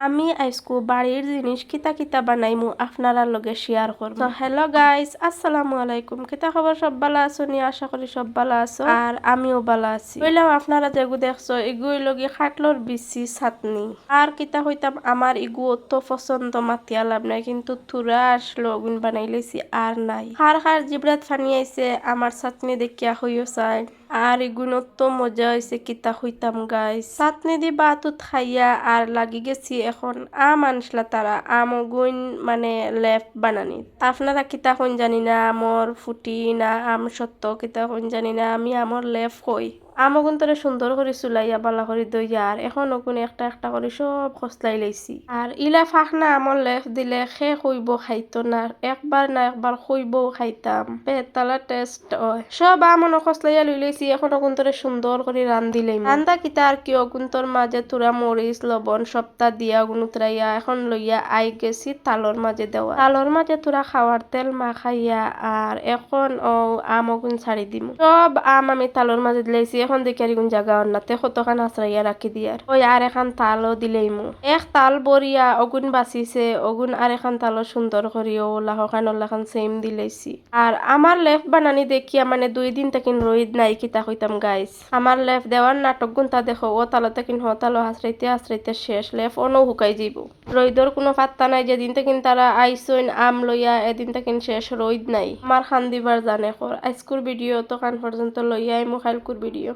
আমি আজকু বাড়ির জিনিস কিতা কিতা বানাইমু আপনারা লগে শেয়ার করব। তো হ্যালো গাইস, আসসালামু আলাইকুম। কিতা খবর, সব ভালো আছো নি? আশা করি সব ভালো আছো আর আমিও ভালো আছি। কইলাম আপনারা যেগু দেখছো এগুই লগে খাটলোর বিসি চাটনি আর কিতা হইতাম আমার ইগু অত পছন্দ মাতিয়া লাভ নাই, কিন্তু তুরা আসলো গুণ বানাই লইছি আর নাই। হার জিবরাত ফানি আইছে আমার চাটনি দেখিয়া হইও চাই আর এগুন তো মজা হয়েছে কিতা হইতাম গাইস। চাটনি দি বাতুত খাইয়া আর লাগি গেছি এখন আম আনসলা তারা আম গুইন মানে লেফ বানানি। আপনারা কিতা হইন জানি না, আমর ফুটি না আম সত্য কিতা হইন জানি না, আমি আমর লেফ কই। আমগুন তোরে সুন্দর করে চুলাইয়া বালা করে দইয়া আর এখন ওগুন একটা একটা করে সব খসলাই লাইছি। আর ইলা ফাঁকনা আমর লেফ দিলে খে কইব খাইতো না, একবার না একবার কইবও খাইতাম, পেতালা টেস্ট হয়। সব আমন খসলাইয়া লই লাইছি, এখন ওগুন তোরে সুন্দর করে রান্ধি লাইম। রান্দা কিতা আর কি ওগুন তোর মাঝে তুরা মরিচ লবণ সপ্তা দিয়া ওগুন উতরাইয়া এখন লইয়া আই গেছি তালর মাঝে দেওয়া। তালর মাঝে তুরা খাওয়ার তেল মাখাইয়া আর এখন ও আম ওগুন ছাড়ি দিম। সব আম আমি তালর মাঝে দিলাইছি, এখন দেখি আর ইগুন জায়গা অন্যতে কতখান আশ্রাইয়া রাখি দিয়ার। ওই আর এখন তালও দিলেইমু। এক তাল বরিয়া ওগুন বাঁচিছে, ওগুন আর এখন তালও সুন্দর করিও ওলাখান সেম দিলাইছি। আর আমার লেফ বানানি দেখিয়া মানে 2 দিন তাকিন রইদ নাই কিতা হইতাম গাইস। আমার লেফ দেওয়ার নাটক গুনতা দেখো ও তালো তাকিন হ তালো হাসরাইতে শেষ, লেফ অনও হুকাই যাইব। রইদর কোনো পাত্তা নাই, যেদিন তাকিন তারা আইসইন আম লইয়া এদিন তাকিন শেষ রইদ নাই। আমার খান দিবার জানে কর। আজকুর ভিডিও তো কান পর্যন্ত লইয়াই মুখাইলকুর ভিডিও।